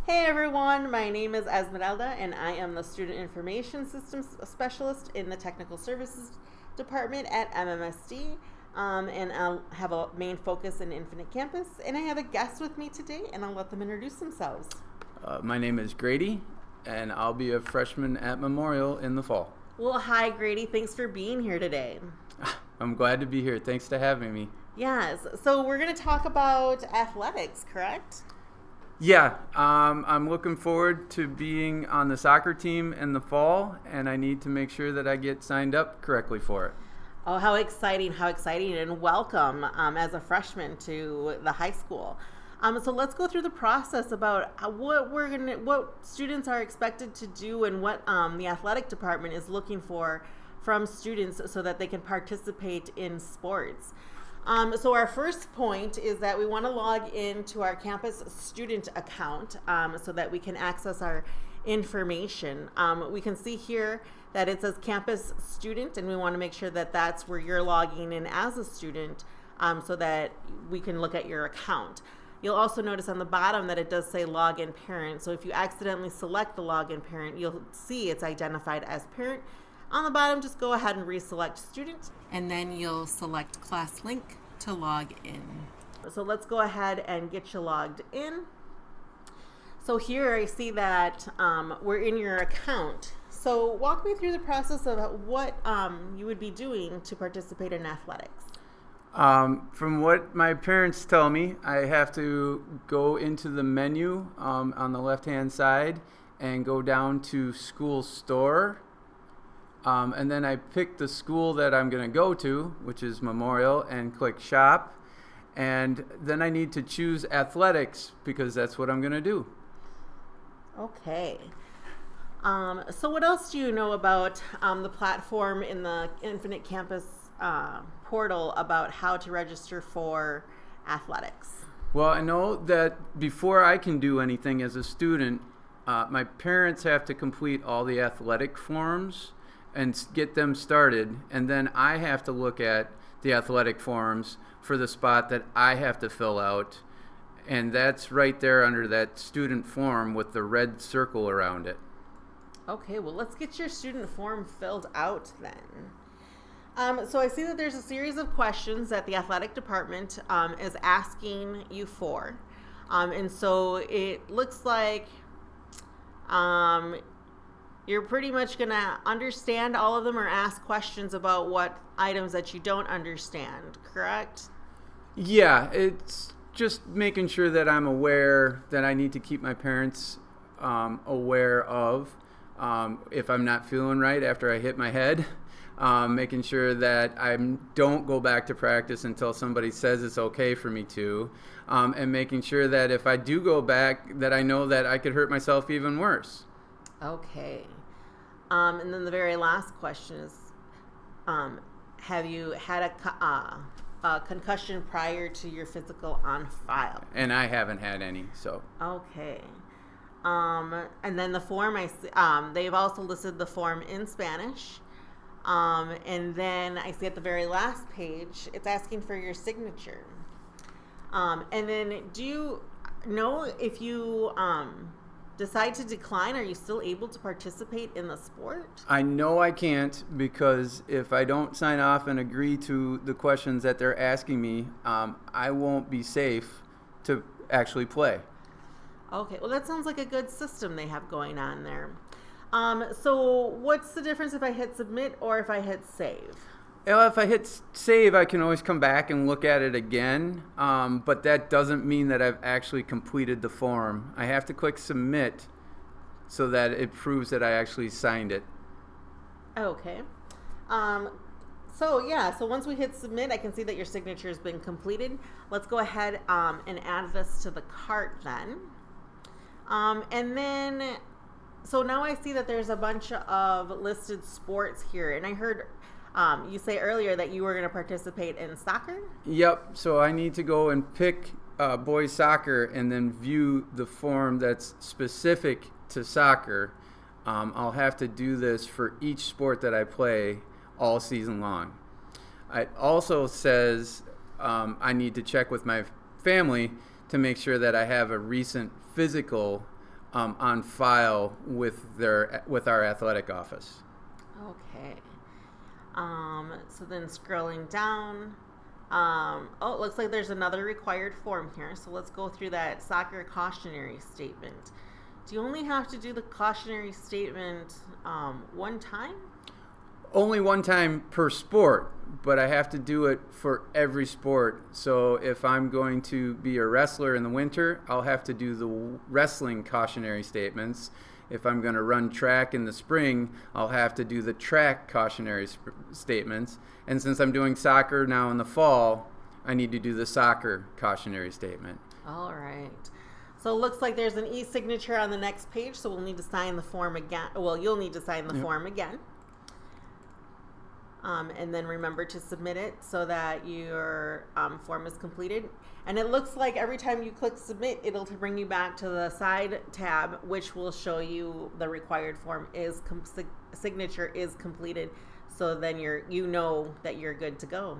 Hey everyone, my name is Esmeralda and I am the Student Information Systems Specialist in the Technical Services Department at MMSD. And I'll have a main focus in Infinite Campus. And I have a guest with me today and I'll let them introduce themselves. My name is Grady, and I'll be a freshman at Memorial in the fall. Well, hi Grady, thanks for being here today. I'm glad to be here. Thanks for having me. Yes, so we're going to talk about athletics, correct? Yeah, I'm looking forward to being on the soccer team in the fall, and I need to make sure that I get signed up correctly for it. Oh, how exciting, and welcome as a freshman to the high school. So let's go through the process about what students are expected to do and what the athletic department is looking for from students so that they can participate in sports. So our first point is that we want to log into our campus student account so that we can access our information. We can see here that it says campus student, and we want to make sure that that's where you're logging in as a student so that we can look at your account. You'll also notice on the bottom that it does say login parent. So if you accidentally select the login parent, you'll see it's identified as parent. On the bottom, just go ahead and reselect student, and then you'll select class link to log in. So let's go ahead and get you logged in. So here I see that we're in your account. So walk me through the process of what you would be doing to participate in athletics. From what my parents tell me, I have to go into the menu on the left-hand side and go down to school store. And then I pick the school that I'm going to go to, which is Memorial, and click shop. And then I need to choose athletics because that's what I'm going to do. Okay. So what else do you know about the platform in the Infinite Campus portal about how to register for athletics? Well, I know that before I can do anything as a student, my parents have to complete all the athletic forms and get them started, and then I have to look at the athletic forms for the spot that I have to fill out, and that's right there under that student form with the red circle around it. Okay, well, let's get your student form filled out then. So I see that there's a series of questions that the athletic department is asking you for. And so it looks like you're pretty much going to understand all of them or ask questions about what items that you don't understand, correct? Yeah, it's just making sure that I'm aware that I need to keep my parents aware of if I'm not feeling right after I hit my head. Making sure that I don't go back to practice until somebody says it's okay for me to, and making sure that if I do go back, that I know that I could hurt myself even worse. Okay. And then the very last question is, have you had a concussion prior to your physical on file? And I haven't had any, so. Okay. And then the form, they've also listed the form in Spanish. And then I see at the very last page, it's asking for your signature. And then do you know if you decide to decline, are you still able to participate in the sport? I know I can't because if I don't sign off and agree to the questions that they're asking me, I won't be safe to actually play. Okay, well that sounds like a good system they have going on there. So what's the difference if I hit submit or if I hit save? Well, if I hit save, I can always come back and look at it again, but that doesn't mean that I've actually completed the form. I have to click submit so that it proves that I actually signed it. Okay. So once we hit submit, I can see that your signature has been completed. Let's go ahead and add this to the cart then. And then, so now I see that there's a bunch of listed sports here, and I heard you say earlier that you were going to participate in soccer? Yep, so I need to go and pick boys soccer and then view the form that's specific to soccer. I'll have to do this for each sport that I play all season long. It also says I need to check with my family to make sure that I have a recent physical on file with our athletic office. Okay. So then scrolling down. It looks like there's another required form here. So let's go through that soccer cautionary statement. Do you only have to do the cautionary statement one time? Only one time per sport, but I have to do it for every sport. So if I'm going to be a wrestler in the winter, I'll have to do the wrestling cautionary statements. If I'm going to run track in the spring, I'll have to do the track cautionary statements. And since I'm doing soccer now in the fall, I need to do the soccer cautionary statement. All right. So it looks like there's an e-signature on the next page, so we'll need to sign the form again. Well, you'll need to sign the form again. And then remember to submit it so that your form is completed. And it looks like every time you click submit, it'll bring you back to the side tab, which will show you the required form signature is completed. So then you know that you're good to go.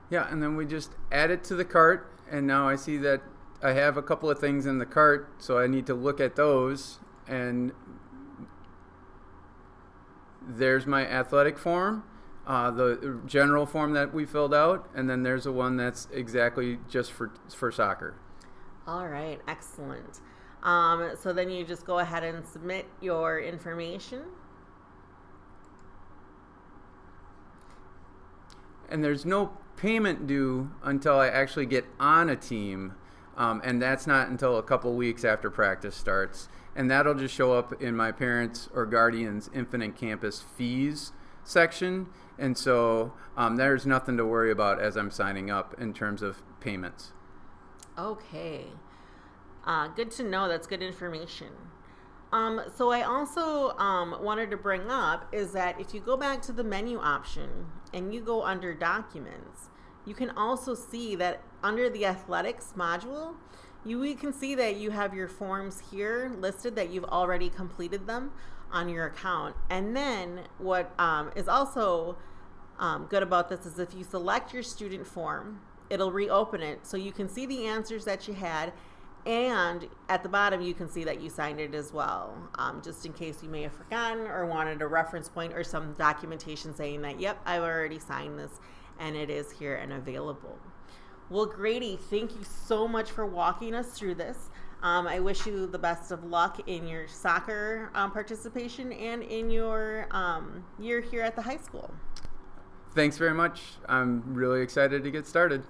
Yeah, and then we just add it to the cart, and now I see that I have a couple of things in the cart, so I need to look at those. And there's my athletic form. The general form that we filled out, and then there's a one that's exactly just for soccer. All right, excellent. So then you just go ahead and submit your information. And there's no payment due until I actually get on a team, and that's not until a couple weeks after practice starts. And that'll just show up in my parents' or guardians' Infinite Campus fees section. And so there's nothing to worry about as I'm signing up in terms of payments. Okay. Good to know. That's good information. So I also wanted to bring up is that if you go back to the menu option and you go under documents, you can also see that under the athletics module, we can see that you have your forms here listed that you've already completed them on your account. And then what is also good about this is if you select your student form, it'll reopen it so you can see the answers that you had, and at the bottom you can see that you signed it as well, just in case you may have forgotten or wanted a reference point or some documentation saying that, yep, I've already signed this and it is here and available. Well, Grady, thank you so much for walking us through this. I wish you the best of luck in your soccer participation and in your year here at the high school. Thanks very much. I'm really excited to get started.